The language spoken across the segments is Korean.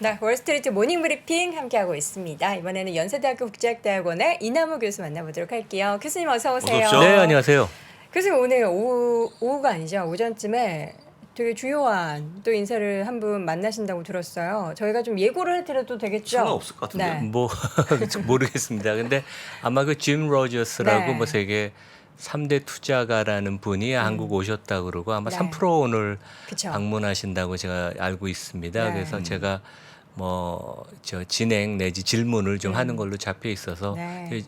네, 월스트리트 모닝 브리핑 함께하고 있습니다. 이번에는 연세대학교 국제학대학원의 이남우 교수 만나보도록 할게요. 교수님 어서 오세요. 어서 오십시오. 네, 안녕하세요. 교수님 오늘 오후가 아니죠. 오전쯤에 되게 주요한 또 인사를 한 분 만나신다고 들었어요. 저희가 좀 예고를 해드려도 되겠죠? 상관없을 것 같은데요. 네. 뭐 모르겠습니다. 근데 아마 그 짐 로저스라고 네. 뭐 세계 3대 투자가라는 분이 한국 오셨다고 그러고 아마 네. 3% 오늘 그쵸. 방문하신다고 제가 알고 있습니다. 네. 그래서 제가 뭐 저 진행 내지 질문을 좀 하는 걸로 잡혀 있어서 네.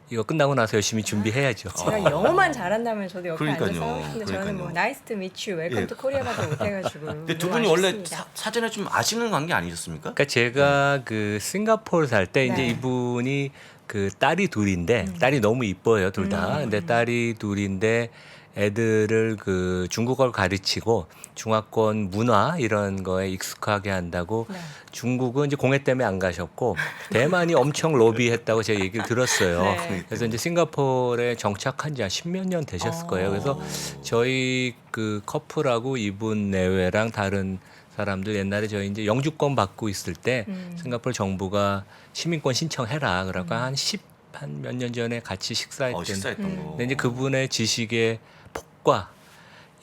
이거 끝나고 나서 열심히 준비해야죠. 제가 영어만 잘한다면 저도 옆에 그러니까요. 앉아서 근데 저는 뭐 그러니까요. 나이스 투 미츠 웰컴 예. 투 코리아밖에 못해가지고 근데 두 너무 분이 원래 아쉽습니다. 사전에 좀 아시는 관계 아니셨습니까? 그러니까 제가 그 싱가포르 살 때 이제 네. 이분이 그 딸이 둘인데 딸이 너무 이뻐요, 둘 다. 근데 딸이 둘인데 애들을 그 중국어를 가르치고 중화권 문화 이런 거에 익숙하게 한다고 네. 중국은 이제 공해 때문에 안 가셨고 대만이 엄청 로비했다고 제가 얘기를 들었어요. 네. 그래서 이제 싱가포르에 정착한 지 한 10몇 년 되셨을 거예요. 그래서 저희 그 커플하고 이분 내외랑 다른 사람들 옛날에 저희 이제 영주권 받고 있을 때 싱가포르 정부가 시민권 신청해라. 그러니까 한 몇 년 전에 같이 식사했던. 식사했던 거. 근데 이제 그분의 지식의 폭과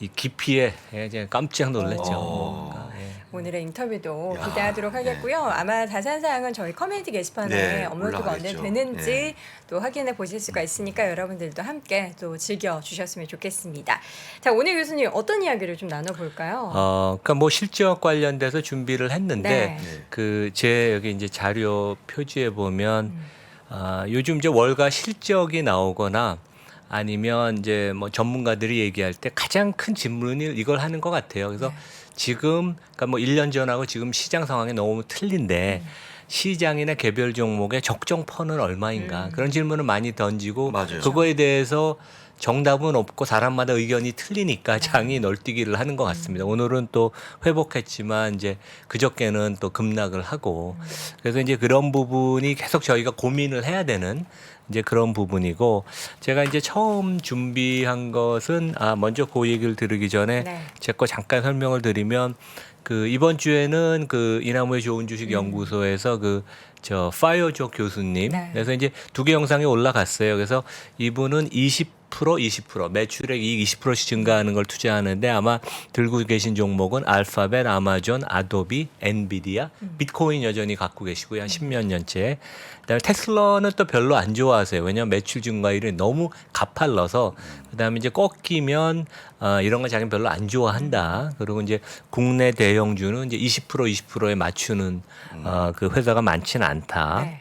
이 깊이에 이제 깜짝 놀랐죠. 뭔가, 예. 오늘의 인터뷰도 야, 기대하도록 하겠고요. 아마 자세한 사항은 저희 커뮤니티 게시판에 네, 업로드가 언제 올라가겠죠. 되는지 네. 또 확인해 보실 수가 있으니까 여러분들도 함께 또 즐겨 주셨으면 좋겠습니다. 자, 오늘 교수님 어떤 이야기를 좀 나눠볼까요? 그러니까 뭐 실적 관련돼서 준비를 했는데 네. 네. 그 제 여기 이제 자료 표지에 보면 요즘 이제 월가 실적이 나오거나 아니면 이제 뭐 전문가들이 얘기할 때 가장 큰 질문이 이걸 하는 것 같아요. 그래서 지금 그러니까 뭐 1년 전하고 지금 시장 상황이 너무 틀린데 시장이나 개별 종목의 적정 펀은 얼마인가 그런 질문을 많이 던지고 맞아요. 그거에 대해서 정답은 없고 사람마다 의견이 틀리니까 장이 널뛰기를 하는 것 같습니다. 오늘은 또 회복했지만 이제 그저께는 또 급락을 하고 그래서 이제 그런 부분이 계속 저희가 고민을 해야 되는 이제 그런 부분이고 제가 이제 처음 준비한 것은 먼저 그 얘기를 들으기 전에 네. 제 거 잠깐 설명을 드리면 그 이번 주에는 그 이나무의 좋은 주식 연구소에서 그 저 파이어조 교수님 네. 그래서 이제 두 개 영상이 올라갔어요. 그래서 이분은 20% 매출액 이익 20%씩 증가하는 걸 투자하는데 아마 들고 계신 종목은 알파벳, 아마존, 아도비, 엔비디아, 비트코인 여전히 갖고 계시고요. 한 10몇 년째. 그다음에 테슬라는 또 별로 안 좋아하세요. 왜냐하면 매출 증가율이 너무 가팔라서 그다음에 이제 꺾이면 이런 거 자기는 별로 안 좋아한다. 그리고 이제 국내 대형주는 이제 20%에 맞추는 그 회사가 많지는 않다. 네.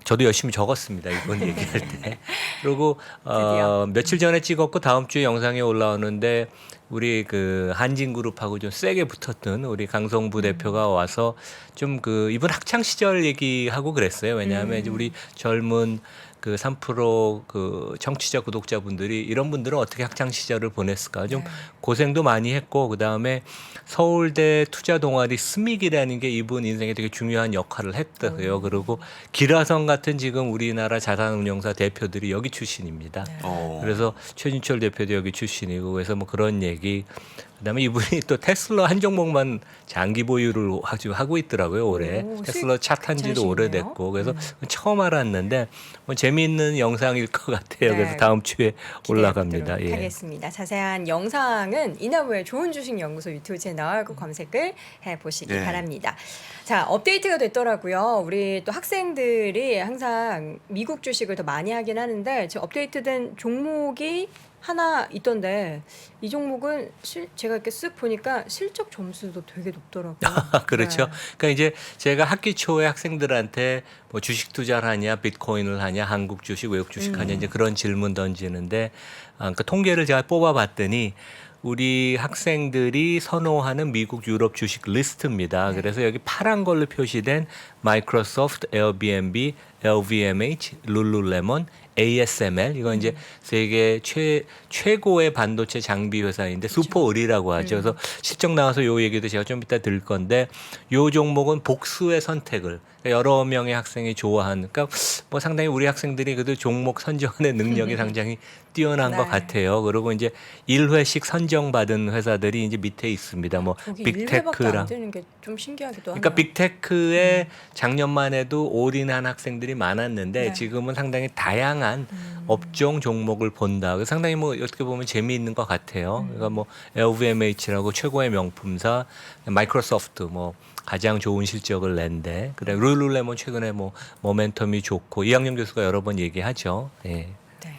저도 열심히 적었습니다. 이번 얘기할 때. 그리고 드디어. 며칠 전에 찍었고 다음 주에 영상이 올라오는데 우리 그 한진그룹하고 좀 세게 붙었던 우리 강성부 대표가 와서 좀 그 이분 학창 시절 얘기하고 그랬어요. 왜냐하면 이제 우리 젊은 그 3%그 청취자 구독자분들이 이런 분들은 어떻게 학창 시절을 보냈을까 좀 고생도 많이 했고 그 다음에 서울대 투자 동아리 스믹이라는 게 이분 인생에 되게 중요한 역할을 했대요. 그리고 기라성 같은 지금 우리나라 자산운용사 대표들이 여기 출신입니다. 그래서 최진철 대표도 여기 출신이고 그래서 뭐 그런 얘기. 그다음에 이분이 또 테슬라 한 종목만 장기 보유를 하고 있더라고요 올해. 오, 테슬라 차 탄 지도 괜찮으시네요. 오래됐고 그래서 처음 알았는데 뭐 재미있는 영상일 것 같아요. 네. 그래서 다음 주에 올라갑니다. 기대해보도록 하겠습니다. 자세한 영상은 이나무의 좋은 주식 연구소 유튜브 채널 꼭 검색을 해보시기 네. 바랍니다. 자, 업데이트가 됐더라고요. 우리 또 학생들이 항상 미국 주식을 더 많이 하긴 하는데 지금 업데이트된 종목이 하나 있던데 이 종목은 제가 이렇게 쓱 보니까 실적 점수도 되게 높더라고요. 그렇죠. 네. 그러니까 이제 제가 학기 초에 학생들한테 뭐 주식 투자를 하냐, 비트코인을 하냐, 한국 주식, 외국 주식 하냐 이제 그런 질문 던지는데 그 통계를 제가 뽑아봤더니 우리 학생들이 선호하는 미국, 유럽 주식 리스트입니다. 그래서 여기 파란 걸로 표시된 마이크로소프트, 에어비앤비, LVMH, 룰루레몬, ASML 이건 이제 세계 최고의 반도체 장비 회사인데 슈퍼을이라고 하죠. 그래서 실적 나와서 요 얘기도 제가 좀 이따 드릴 건데 요 종목은 복수의 선택을 여러 명의 학생이 좋아하는 그러니까 뭐 상당히 우리 학생들이 그래도 종목 선정하는 능력이 상당히 뛰어난 네. 것 같아요. 그리고 이제 1회씩 선정받은 회사들이 이제 밑에 있습니다. 뭐 저기 1회밖에 안 빅테크랑 되는 게 좀 신기하기도 하네요. 그러니까 빅테크에 작년만 해도 올인한 학생들이 많았는데 네. 지금은 상당히 다양한 업종 종목을 본다. 그래서 상당히 뭐 어떻게 보면 재미있는 것 같아요. 그러니까 뭐 LVMH라고 최고의 명품사, 마이크로소프트 뭐 가장 좋은 실적을 낸데 그래 룰루레몬 최근에 뭐 모멘텀이 좋고 이학년 교수가 여러 번 얘기하죠. 예. 네.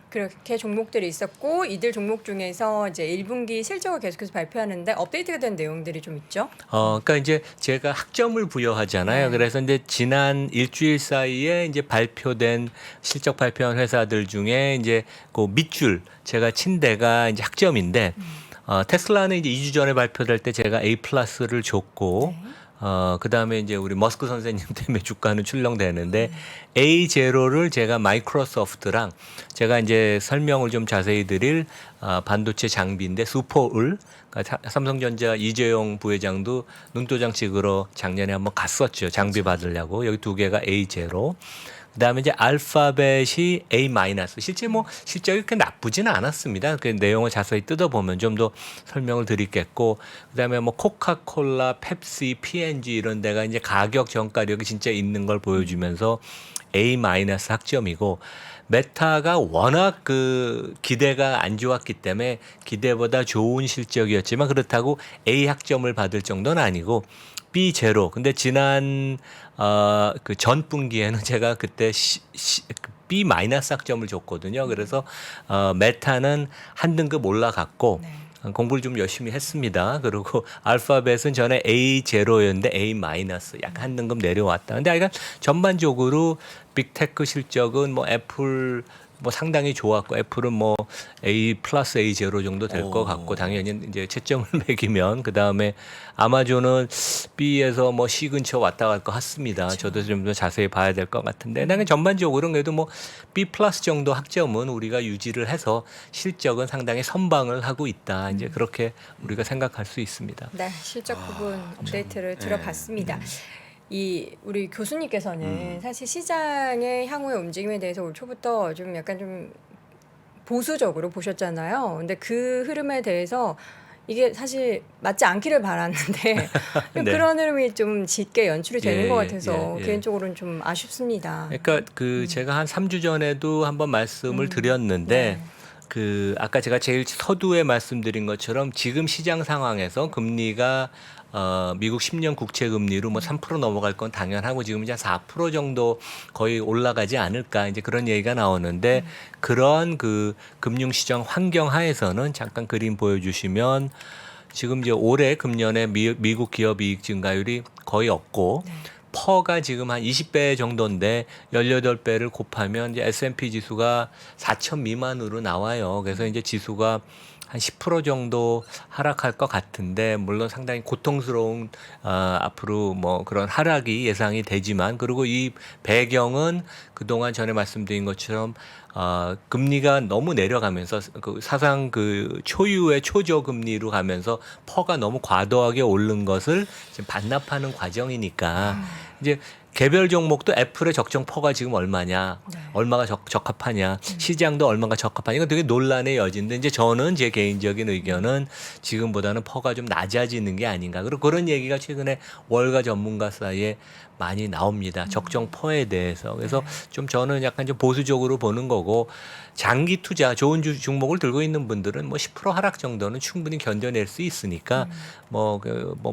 그렇게 종목들이 있었고 이들 종목 중에서 이제 1분기 실적을 계속해서 발표하는데 업데이트가 된 내용들이 좀 있죠. 그러니까 이제 제가 학점을 부여하잖아요. 네. 그래서 이제 지난 일주일 사이에 이제 발표된 실적 발표한 회사들 중에 이제 그 밑줄 제가 친 데가 이제 학점인데 테슬라는 이제 2주 전에 발표될 때 제가 A 플러스를 줬고 네. 그다음에 이제 우리 머스크 선생님 때문에 주가는 출렁대는데 A0를 제가 마이크로소프트랑 제가 이제 설명을 좀 자세히 드릴 반도체 장비인데 슈퍼을 그러니까 삼성전자 이재용 부회장도 눈도장 찍으러 작년에 한번 갔었죠. 장비 받으려고. 여기 두 개가 A0. 그다음에 이제 알파벳이 A 마이너스. 실제 뭐 실적이 그렇게 나쁘지는 않았습니다. 그 내용을 자세히 뜯어보면 좀 더 설명을 드리겠고, 그다음에 뭐 코카콜라, 펩시, P&G 이런 데가 이제 가격 전가력이 진짜 있는 걸 보여주면서 A 마이너스 학점이고. 메타가 워낙 그 기대가 안 좋았기 때문에 기대보다 좋은 실적이었지만 그렇다고 A 학점을 받을 정도는 아니고 B0. 근데 지난 그 전 분기에는 제가 그때 B 마이너스 학점을 줬거든요. 그래서 메타는 한 등급 올라갔고 네. 공부를 좀 열심히 했습니다. 그리고 알파벳은 전에 A0였는데 A 마이너스 약간 한 등급 내려왔다. 근데 하여간 전반적으로 빅테크 실적은 뭐 애플 뭐 상당히 좋았고 애플은 뭐 A 플러스 A0 정도 될 것 같고 당연히 이제 채점을 매기면 그 다음에 아마존은 B에서 뭐 C 근처 왔다 갈 것 같습니다. 저도 좀 더 자세히 봐야 될 것 같은데 나는 전반적으로는 그래도 뭐 B 플러스 정도 학점은 우리가 유지를 해서 실적은 상당히 선방을 하고 있다. 이제 그렇게 우리가 생각할 수 있습니다. 네, 실적 부분 업데이트를 네. 들어봤습니다. 이 우리 교수님께서는 사실 시장의 향후의 움직임에 대해서 올 초부터 좀 약간 좀 보수적으로 보셨잖아요. 근데 그 흐름에 대해서 이게 사실 맞지 않기를 바랐는데 네. 그런 흐름이 좀 짙게 연출이 되는 예, 것 같아서 예, 예. 개인적으로는 좀 아쉽습니다. 그러니까 그 제가 한 3주 전에도 한번 말씀을 드렸는데 네. 그 아까 제가 제일 서두에 말씀드린 것처럼 지금 시장 상황에서 금리가 미국 10년 국채 금리로 뭐 3% 넘어갈 건 당연하고 지금 이제 4% 정도 거의 올라가지 않을까 이제 그런 얘기가 나오는데 그런 그 금융 시장 환경 하에서는 잠깐 그림 보여주시면 지금 이제 올해 금년에 미국 기업 이익 증가율이 거의 없고 퍼가 지금 한 20배 정도인데 18배를 곱하면 이제 S&P 지수가 4,000 미만으로 나와요. 그래서 이제 지수가 한 10% 정도 하락할 것 같은데 물론 상당히 고통스러운 앞으로 뭐 그런 하락이 예상이 되지만 그리고 이 배경은 그동안 전에 말씀드린 것처럼 금리가 너무 내려가면서 그 사상 그 초유의 초저금리로 가면서 퍼가 너무 과도하게 오른 것을 지금 반납하는 과정이니까 이제 개별 종목도 애플의 적정 퍼가 지금 얼마냐, 네. 얼마가 적합하냐, 시장도 얼마가 적합하냐, 이거 되게 논란의 여지인데 이제 저는 제 개인적인 의견은 지금보다는 퍼가 좀 낮아지는 게 아닌가. 그리고 그런 얘기가 최근에 월가 전문가 사이에 많이 나옵니다. 적정 퍼에 대해서. 그래서 좀 저는 약간 좀 보수적으로 보는 거고 장기 투자 좋은 종목을 들고 있는 분들은 뭐 10% 하락 정도는 충분히 견뎌낼 수 있으니까 뭐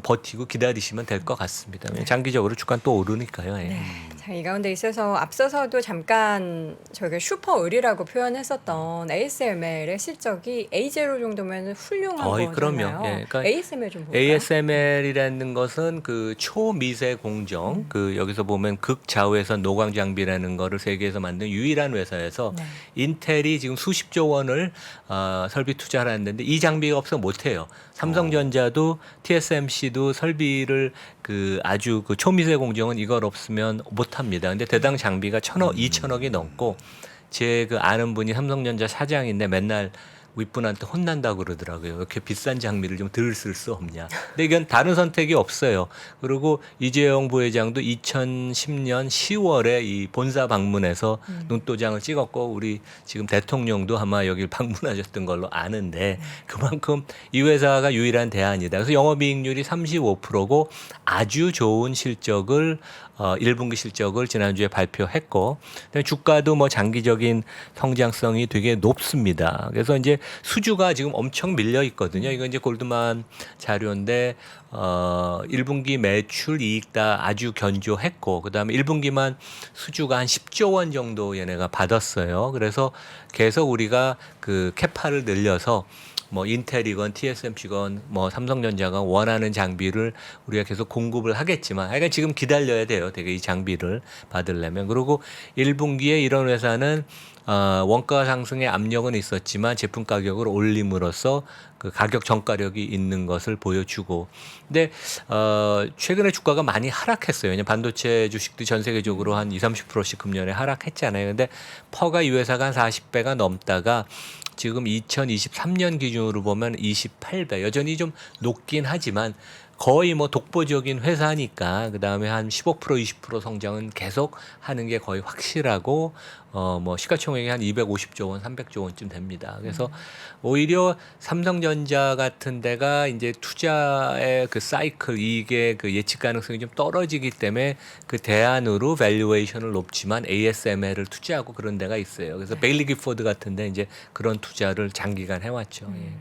버티고 기다리시면 될 것 같습니다. 장기적으로 주가는 또 오르니까요. 예. 네. 자, 이 가운데 있어서 앞서서도 잠깐 저희가 슈퍼을이라고 표현했었던 ASML의 실적이 A0 정도면 훌륭한 거잖아요. 그럼요. 예, 그러니까 ASML 좀 볼까요? ASML이라는 것은 그 초미세 공정, 그 여기서 보면 극자외선 노광 장비라는 거를 세계에서 만든 유일한 회사에서 네. 인텔 인텔이 지금 수십조 원을 설비 투자를 했는데 이 장비가 없으면 못해요. 삼성전자도 TSMC도 설비를 그 아주 그 초미세 공정은 이걸 없으면 못합니다. 근데 대당 장비가 1,000억, 2,000억이 넘고 제 그 아는 분이 삼성전자 사장인데 맨날 윗분한테 혼난다고 그러더라고요. 이렇게 비싼 장비를 좀 덜 쓸 수 없냐. 근데 이건 다른 선택이 없어요. 그리고 이재용 부회장도 2010년 10월에 이 본사 방문해서 눈도장을 찍었고 우리 지금 대통령도 아마 여길 방문하셨던 걸로 아는데 그만큼 이 회사가 유일한 대안이다. 그래서 영업이익률이 35%고 아주 좋은 실적을 1분기 실적을 지난주에 발표했고 주가도 뭐 장기적인 성장성이 되게 높습니다. 그래서 이제 수주가 지금 엄청 밀려 있거든요. 이건 이제 골드만 자료인데 1분기 매출 이익 다 아주 견조했고 그다음에 1분기만 수주가 한 10조 원 정도 얘네가 받았어요. 그래서 계속 우리가 그 캐파를 늘려서 뭐 인텔이건 TSMC건 뭐 삼성전자가 원하는 장비를 우리가 계속 공급을 하겠지만 하여간 지금 기다려야 돼요. 되게 이 장비를 받으려면. 그리고 1분기에 이런 회사는 원가 상승의 압력은 있었지만 제품 가격을 올림으로써 그 가격 전가력이 있는 것을 보여주고 근데 최근에 주가가 많이 하락했어요. 왜냐면 반도체 주식도 전 세계적으로 한 20-30%씩 금년에 하락했잖아요. 근데 퍼가 이 회사가 한 40배가 넘다가 지금 2023년 기준으로 보면 28배 여전히 좀 높긴 하지만 거의 뭐 독보적인 회사니까 그다음에 한 15% 20% 성장은 계속 하는 게 거의 확실하고 뭐 시가총액이 한 250조 원, 300조 원쯤 됩니다. 그래서 오히려 삼성전자 같은 데가 이제 투자의 그 사이클 이게 그 예측 가능성이 좀 떨어지기 때문에 그 대안으로 밸류에이션을 높지만 ASML을 투자하고 그런 데가 있어요. 그래서 베일리 기포드 같은 데 이제 그런 투자를 장기간 해왔죠. 예.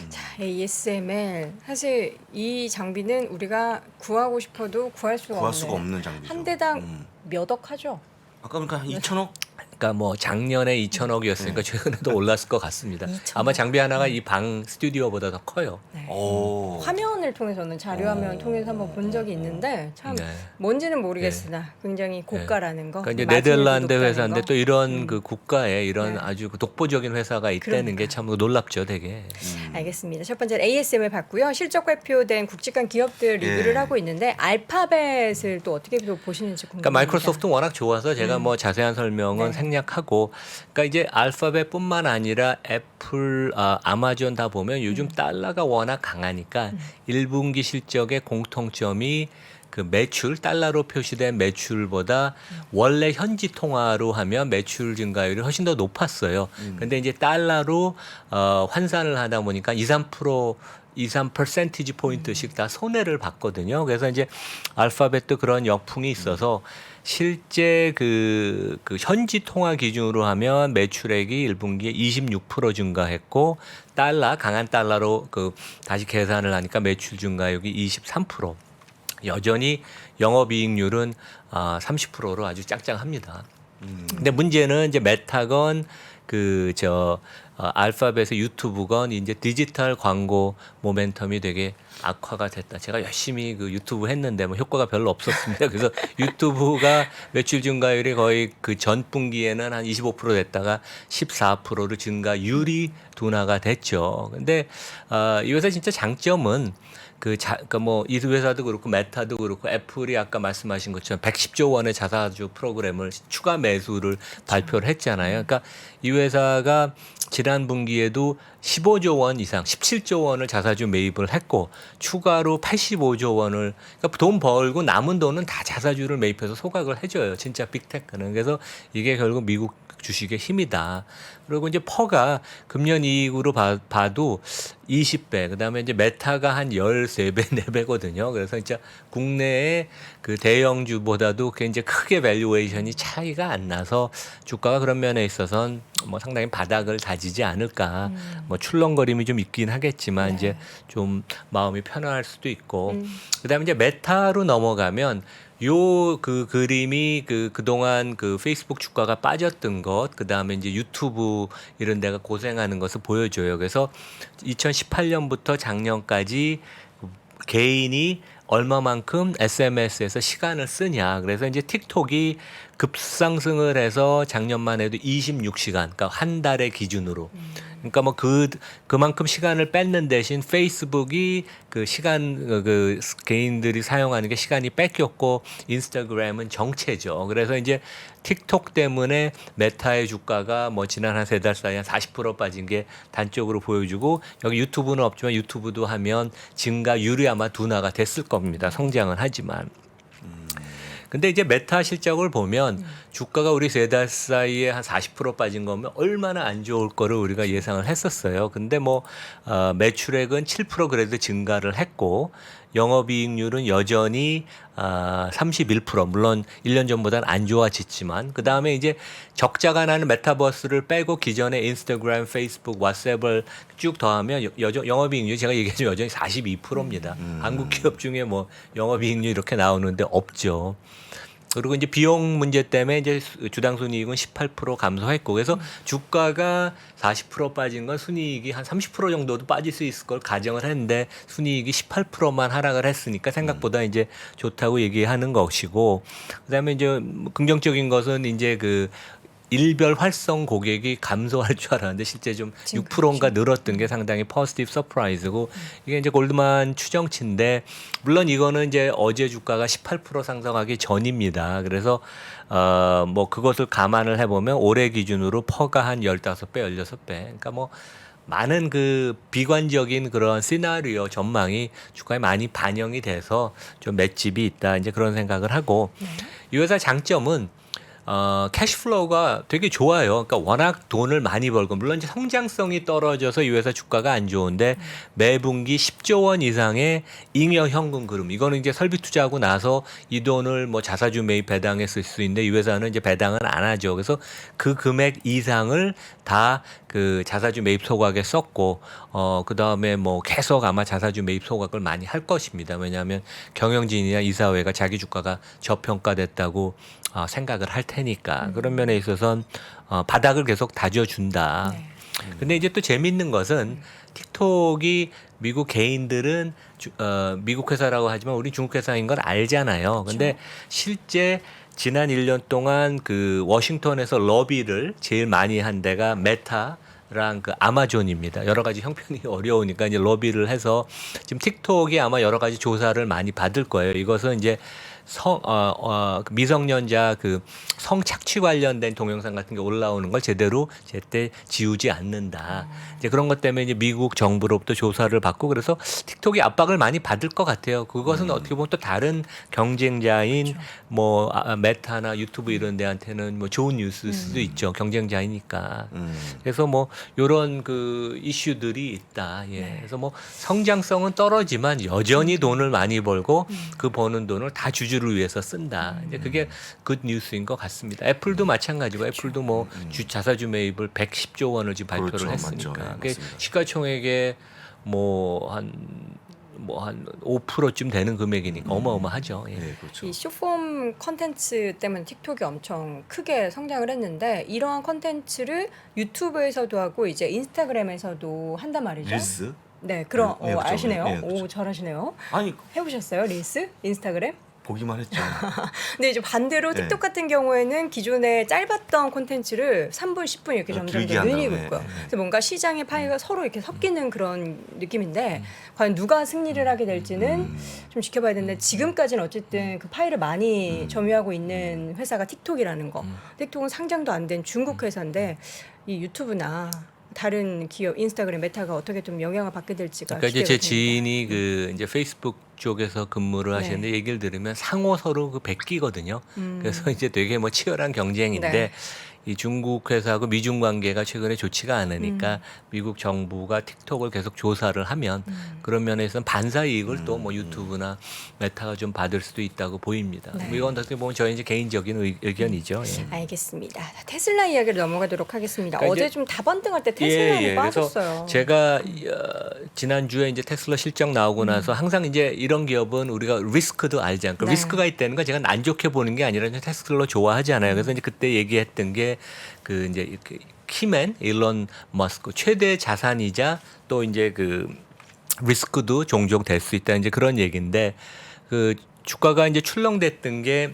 자, ASML 사실 이 장비는 우리가 구하고 싶어도 구할 수가 구할 없는 수가 없는 장비죠. 한 대당 몇 억 하죠? 아까 그러니까 한 2천억? 그러니까 뭐 작년에 2천억이었으니까 최근에도 올랐을 것 같습니다. 2천억. 아마 장비 하나가 이 방 스튜디오보다 더 커요. 네. 오. 화면을 통해서는 자료화면 통해서 한번 본 적이 있는데 참 네. 뭔지는 모르겠으나 굉장히 고가라는 거. 그러니까 이제 마진율도 네덜란드 높다는 회사인데 거. 또 이런 그 국가에 이런 네. 아주 그 독보적인 회사가 있다는 게 참 놀랍죠, 되게. 알겠습니다. 첫 번째는 ASML 봤고요. 실적 발표된 굵직한 기업들 리뷰를 예. 하고 있는데 알파벳을 또 어떻게 보시는지 궁금합니다. 그러니까 마이크로소프트 워낙 좋아서 제가 뭐 자세한 설명은 네. 생략하고 그러니까 이제 알파벳뿐만 아니라 애플, 아마존 다 보면 요즘 달러가 워낙 강하니까 1분기 실적의 공통점이 그 매출 달러로 표시된 매출보다 원래 현지 통화로 하면 매출 증가율이 훨씬 더 높았어요. 근데 이제 달러로 환산을 하다 보니까 2-3 퍼센티지 포인트씩 다 손해를 봤거든요. 그래서 이제 알파벳도 그런 역풍이 있어서 실제 그 현지 통화 기준으로 하면 매출액이 1분기에 26% 증가했고 강한 달러로 그 다시 계산을 하니까 매출 증가율이 23%. 여전히 영업이익률은 30%로 아주 짱짱합니다. 근데 문제는 이제 메타건 알파벳의 유튜브건 이제 디지털 광고 모멘텀이 되게 악화가 됐다. 제가 열심히 그 유튜브 했는데 뭐 효과가 별로 없었습니다. 그래서 유튜브가 매출 증가율이 거의 그 전 분기에는 한 25% 됐다가 14%로 증가율이 둔화가 됐죠. 근데 이 회사 진짜 장점은 그러니까 뭐 이 회사도 그렇고 메타도 그렇고 애플이 아까 말씀하신 것처럼 110조 원의 자사주 프로그램을 추가 매수를 발표를 했잖아요. 그러니까 이 회사가 지난 분기에도 15조 원 이상, 17조 원을 자사주 매입을 했고 추가로 85조 원을 그러니까 돈 벌고 남은 돈은 다 자사주를 매입해서 소각을 해줘요. 진짜 빅테크는. 그래서 이게 결국 미국 주식의 힘이다. 그리고 이제 퍼가 금년 이익으로 봐도 20배, 그다음에 이제 메타가 한 13배, 4배거든요. 그래서 진짜 국내의 그 대형주보다도 굉장히 크게 밸류에이션이 차이가 안 나서 주가가 그런 면에 있어서는 뭐 상당히 바닥을 다지지 않을까. 뭐 출렁거림이 좀 있긴 하겠지만 네. 이제 좀 마음이 편안할 수도 있고. 그다음에 이제 메타로 넘어가면 요 그 그림이 그동안 그 페이스북 주가가 빠졌던 것, 그다음에 이제 유튜브 이런 데가 고생하는 것을 보여줘요. 그래서 2018년부터 작년까지 개인이 얼마만큼 SNS에서 시간을 쓰냐. 그래서 이제 틱톡이 급상승을 해서 작년만 해도 26시간, 그러니까 한 달의 기준으로. 그러니까 뭐 그만큼 시간을 뺏는 대신 페이스북이 그 시간 그 개인들이 사용하는 게 시간이 뺏겼고 인스타그램은 정체죠. 그래서 이제 틱톡 때문에 메타의 주가가 뭐 지난 한 세 달 사이에 한 40% 빠진 게 단적으로 보여주고 여기 유튜브는 없지만 유튜브도 하면 증가율이 아마 둔화가 됐을 겁니다. 성장은 하지만. 근데 이제 메타 실적을 보면 주가가 우리 세 달 사이에 한 40% 빠진 거면 얼마나 안 좋을 거를 우리가 예상을 했었어요. 근데 뭐 매출액은 7% 그래도 증가를 했고 영업이익률은 여전히 31% 물론 1년 전보다는 안 좋아졌지만 그다음에 이제 적자가 나는 메타버스를 빼고 기존의 인스타그램, 페이스북, 왓츠앱을 쭉 더하면 영업이익률 제가 얘기했지만 여전히 42%입니다. 한국 기업 중에 뭐 영업이익률 이렇게 나오는데 없죠. 그리고 이제 비용 문제 때문에 이제 주당 순이익은 18% 감소했고 그래서 주가가 40% 빠진 건 순이익이 한 30% 정도도 빠질 수 있을 걸 가정을 했는데 순이익이 18%만 하락을 했으니까 생각보다 이제 좋다고 얘기하는 것이고 그다음에 이제 긍정적인 것은 이제 그 일별 활성 고객이 감소할 줄 알았는데 실제 좀 6%인가 늘었던 게 상당히 포지티브 서프라이즈고 이게 이제 골드만 추정치인데 물론 이거는 이제 어제 주가가 18% 상승하기 전입니다. 그래서 뭐 그것을 감안을 해보면 올해 기준으로 퍼가 한 15배, 16배. 그러니까 뭐 많은 그 비관적인 그런 시나리오 전망이 주가에 많이 반영이 돼서 좀 맷집이 있다. 이제 그런 생각을 하고 이 회사 장점은 캐시플로우가 되게 좋아요. 그러니까 워낙 돈을 많이 벌고 물론 이제 성장성이 떨어져서 이 회사 주가가 안 좋은데 매분기 10조 원 이상의 잉여 현금 그름. 이거는 이제 설비 투자하고 나서 이 돈을 뭐 자사주 매입 배당에 쓸 수 있는데 이 회사는 이제 배당은 안 하죠. 그래서 그 금액 이상을 다 그 자사주 매입 소각에 썼고 그다음에 뭐 계속 아마 자사주 매입 소각을 많이 할 것입니다. 왜냐하면 경영진이나 이사회가 자기 주가가 저평가됐다고 생각을 할 테니까 그런 면에 있어서는 바닥을 계속 다져준다. 네. 근데 이제 또 재밌는 것은 틱톡이 미국 개인들은 미국 회사라고 하지만 우리 중국 회사인 걸 알잖아요. 근데 실제 지난 1년 동안 그 워싱턴에서 러비를 제일 많이 한 데가 메타랑 그 아마존입니다. 여러 가지 형편이 어려우니까 이제 러비를 해서 지금 틱톡이 아마 여러 가지 조사를 많이 받을 거예요. 이것은 이제 미성년자 그 성착취 관련된 동영상 같은 게 올라오는 걸 제대로 제때 지우지 않는다. 이제 그런 것 때문에 이제 미국 정부로부터 조사를 받고 그래서 틱톡이 압박을 많이 받을 것 같아요. 그것은 어떻게 보면 또 다른 경쟁자인 뭐 메타나 유튜브 이런 데한테는 뭐 좋은 뉴스일 수도 있죠. 경쟁자이니까. 그래서 뭐 이런 그 이슈들이 있다. 예. 그래서 뭐 성장성은 떨어지만 여전히 돈을 많이 벌고 그 버는 돈을 다 주주를 위해서 쓴다. 이제 그게 굿 뉴스인 것 같습니다. 애플도 마찬가지고 애플도 뭐 자사주 매입을 110조 원을 지금 발표를 그렇죠. 했으니까. 맞죠. 네, 그게 맞습니다. 시가총액의 한 5%쯤 되는 금액이니까 어마어마하죠. 예. 네, 그렇죠. 이 쇼폼 컨텐츠 때문에 틱톡이 엄청 크게 성장을 했는데 이러한 컨텐츠를 유튜브에서도 하고 이제 인스타그램에서도 한단 말이죠. 릴스? 네, 그럼 네, 그렇죠. 아시네요. 네, 그렇죠. 오, 잘하시네요. 아니 해보셨어요, 릴스, 인스타그램? 보기만 했죠. 근데 이제 반대로 네. 틱톡 같은 경우에는 기존에 짧았던 콘텐츠를 3분, 10분 이렇게 네, 점점 길게 더 한 늘리고 다음에. 있고요. 네. 그래서 뭔가 시장의 파이가 서로 이렇게 섞이는 그런 느낌인데 과연 누가 승리를 하게 될지는 좀 지켜봐야 되는데 지금까지는 어쨌든 그 파이를 많이 점유하고 있는 회사가 틱톡이라는 거. 틱톡은 상장도 안 된 중국 회사인데 이 유튜브나 다른 기업 인스타그램 메타가 어떻게 좀 영향을 받게 될지가 그러니까 이제 제 기대가 됩니다. 지인이 그 이제 페이스북 쪽에서 근무를 하시는데 네. 얘기를 들으면 상호 서로 그 베끼거든요. 그래서 이제 되게 뭐 치열한 경쟁인데 네. 이 중국 회사하고 미중 관계가 최근에 좋지가 않으니까 미국 정부가 틱톡을 계속 조사를 하면 그런 면에서는 반사 이익을 또 뭐 유튜브나 메타가 좀 받을 수도 있다고 보입니다. 네. 뭐 이건 어떻게 보면 저희 이제 개인적인 의견이죠. 예. 알겠습니다. 테슬라 이야기를 넘어가도록 하겠습니다. 그러니까 어제 이제- 좀 다번등할 때 테슬라는 빠졌어요. 그래서 제가 지난주에 이제 테슬라 실적 나오고 나서 항상 이제 이런 기업은 우리가 리스크도 알지 않고 네. 리스크가 있다는 건 제가 안 좋게 보는 게 아니라 테슬라 좋아하잖아요. 그래서 이제 그때 얘기했던 게 그 이제 이렇게 키맨 일론 머스크 최대 자산이자 또 이제 그 리스크도 종종 될 수 있다 이제 그런 얘기인데 그 주가가 이제 출렁댔던 게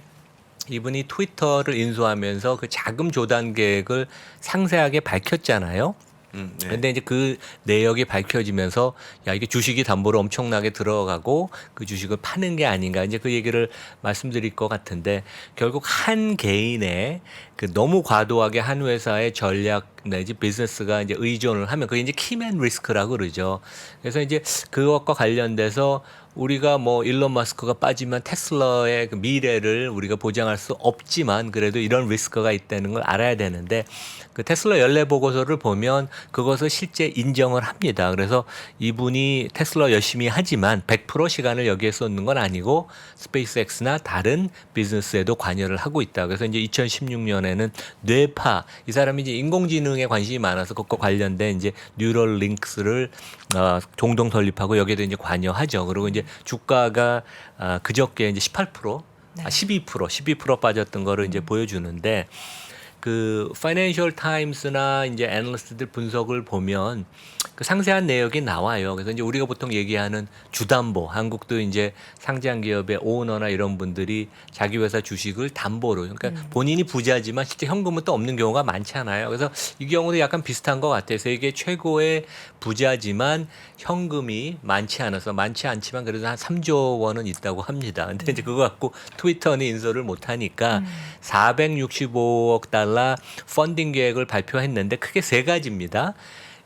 이분이 트위터를 인수하면서 그 자금 조달 계획을 상세하게 밝혔잖아요. 네. 근데 이제 그 내역이 밝혀지면서 야 이게 주식이 담보로 엄청나게 들어가고 그 주식을 파는 게 아닌가 이제 그 얘기를 말씀드릴 것 같은데 결국 한 개인의 그 너무 과도하게 한 회사의 전략 내지 비즈니스가 이제 의존을 하면 그게 이제 키맨 리스크라고 그러죠. 그래서 이제 그것과 관련돼서 우리가 뭐 일론 머스크가 빠지면 테슬라의 그 미래를 우리가 보장할 수 없지만 그래도 이런 리스크가 있다는 걸 알아야 되는데 그 테슬라 연례 보고서를 보면 그것을 실제 인정을 합니다. 그래서 이분이 테슬라 열심히 하지만 100% 시간을 여기에 쏟는 건 아니고 스페이스X나 다른 비즈니스에도 관여를 하고 있다. 그래서 이제 2016년에는 뇌파 이 사람이 이제 인공지능에 관심이 많아서 그것과 관련된 이제 뉴럴 링크스를 동동 설립하고 여기에도 이제 관여하죠. 그리고 이제 주가가 그저께 이제 18% 네. 12% 빠졌던 거를 이제 보여주는데 그 파이낸셜 타임스나 이제 애널리스트들 분석을 보면 그 상세한 내역이 나와요. 그래서 이제 우리가 보통 얘기하는 주담보, 한국도 이제 상장 기업의 오너나 이런 분들이 자기 회사 주식을 담보로, 그러니까 본인이 부자지만 실제 현금은 또 없는 경우가 많잖아요. 그래서 이 경우도 약간 비슷한 것 같아요. 세계 최고의 부자지만 현금이 많지 않지만 그래도 한 3조 원은 있다고 합니다. 근데 이제 그거 갖고 트위터는 인수를 못 하니까 465억 달러 펀딩 계획을 발표했는데 크게 세 가지입니다.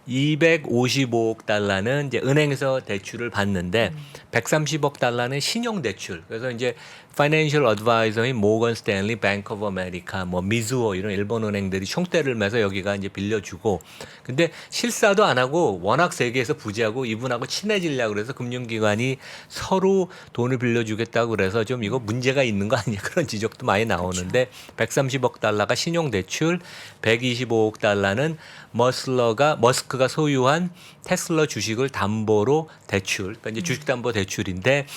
255억 달러는 이제 은행에서 대출을 받는데 130억 달러는 신용 대출. 그래서 이제 파이낸셜 어드바이저인 모건 스탠리, 뱅크 오브 아메리카, 뭐 미즈호 이런 일본 은행들이 총대를 매서 여기가 이제 빌려주고 근데 실사도 안 하고 워낙 세계에서 부자고 이분하고 친해지려고 그래서 금융기관이 서로 돈을 빌려주겠다고 그래서 좀 이거 문제가 있는 거 아니냐 그런 지적도 많이 나오는데 130억 달러가 신용 대출, 125억 달러는 머스크가 소유한 테슬라 주식을 담보로 대출, 그러니까 이제 주식담보 대출인데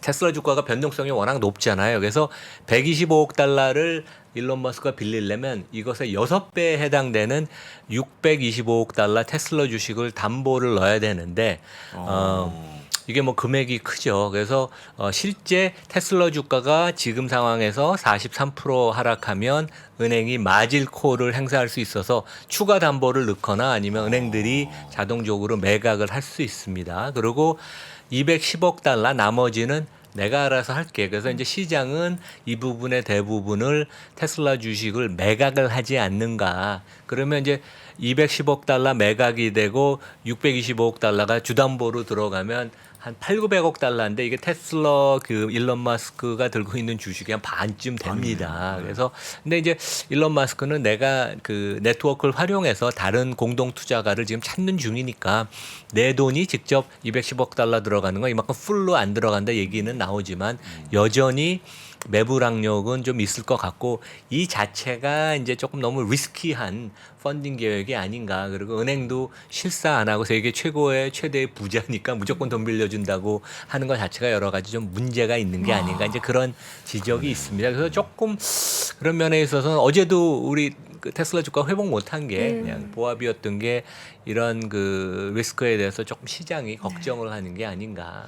테슬라 주가가 변동성이 워낙 높잖아요. 그래서 125억 달러를 일론 머스크가 빌리려면 이것의 6배에 해당되는 625억 달러 테슬라 주식을 담보를 넣어야 되는데 이게 뭐 금액이 크죠. 그래서 실제 테슬라 주가가 지금 상황에서 43% 하락하면 은행이 마질콜을 행사할 수 있어서 추가 담보를 넣거나 아니면 은행들이 자동적으로 매각을 할 수 있습니다. 그리고 210억 달러 나머지는 내가 알아서 할게. 그래서 이제 시장은 이 부분의 대부분을 테슬라 주식을 매각을 하지 않는가. 그러면 이제 210억 달러 매각이 되고 625억 달러가 주담보로 들어가면 한 8,900억 달러인데 이게 테슬라 그 일론 머스크가 들고 있는 주식이 한 반쯤 됩니다. 그래서 근데 이제 일론 머스크는 내가 그 네트워크를 활용해서 다른 공동 투자가를 지금 찾는 중이니까 내 돈이 직접 210억 달러 들어가는 건 이만큼 풀로 안 들어간다 얘기는 나오지만 여전히 매불악력은 좀 있을 것 같고 이 자체가 이제 조금 너무 리스키한 펀딩 계획이 아닌가. 그리고 은행도 실사 안 하고 세계 최대의 부자니까 무조건 돈 빌려준다고 하는 것 자체가 여러 가지 좀 문제가 있는 게 아닌가. 이제 그런 지적이 있습니다. 그래서 조금 그런 면에 있어서는 어제도 우리 그 테슬라 주가 회복 못한 게 그냥 보합이었던 게 이런 그 리스크에 대해서 조금 시장이 걱정을 하는 게 아닌가.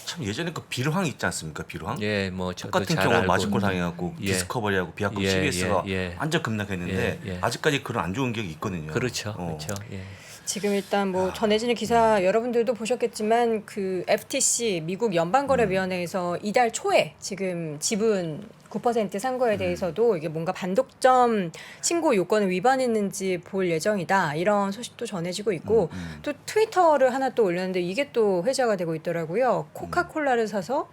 참 예전에 그 빌황 있지 않습니까? 빌황? 예, 뭐 저도 똑같은 잘 경우 알고 마지콜 당해갖고 예. 디스커버리하고 비하급 예, CBS가 예. 완전 급락했는데 예, 예. 아직까지 그런 안 좋은 기억이 있거든요. 그렇죠, 그렇죠. 예. 지금 일단 뭐 전해지는 기사 여러분들도 보셨겠지만 그 FTC 미국 연방거래위원회에서 이달 초에 지금 지분 9%산 거에 대해서도 이게 뭔가 반독점 신고 요건을 위반했는지 볼 예정이다 이런 소식도 전해지고 있고 또 트위터를 하나 또 올렸는데 이게 또 회자가 되고 있더라고요. 코카콜라를 사서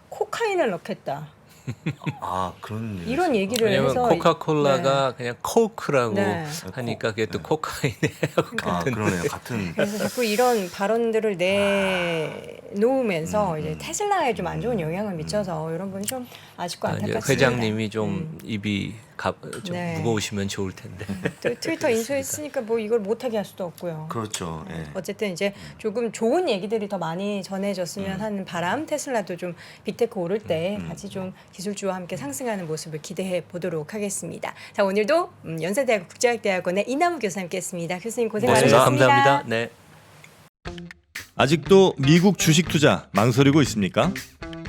코카인을 넣겠다. 아 그런 얘기 이런 얘기를 왜냐면 해서 코카콜라가 그냥 코크라고 네. 하니까 그게 또 코카인에 아 그러네요. 같은 그래서 자꾸 이런 발언들을 내놓으면서 이제 테슬라에 좀 안 좋은 영향을 미쳐서 이런 분이 좀 아쉽고 이제 안타깝습니다. 회장님이 좀 입이 좀 네. 무거우시면 좋을 텐데. 또 트위터 인수했으니까 뭐 이걸 못하게 할 수도 없고요. 그렇죠. 예. 어쨌든 이제 조금 좋은 얘기들이 더 많이 전해졌으면 하는 바람. 테슬라도 좀 빅테크 오를 때 같이 좀 기술주와 함께 상승하는 모습을 기대해 보도록 하겠습니다. 자 오늘도 연세대학교 국제학대학원의 이남우 교수님께했습니다. 교수님 고생 많으셨습니다. 감사합니다. 네. 아직도 미국 주식 투자 망설이고 있습니까?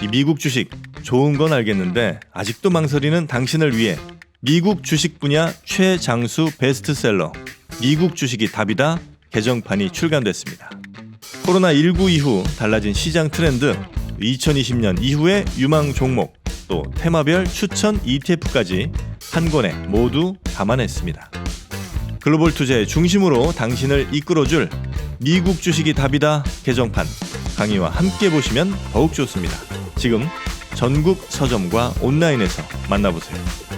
이 미국 주식 좋은 건 알겠는데 아직도 망설이는 당신을 위해 미국 주식 분야 최장수 베스트셀러 미국 주식이 답이다 개정판이 출간됐습니다. 코로나19 이후 달라진 시장 트렌드, 2020년 이후의 유망 종목, 또 테마별 추천 ETF까지 한 권에 모두 담아냈습니다. 글로벌 투자의 중심으로 당신을 이끌어줄 미국 주식이 답이다 개정판 강의와 함께 보시면 더욱 좋습니다. 지금 전국 서점과 온라인에서 만나보세요.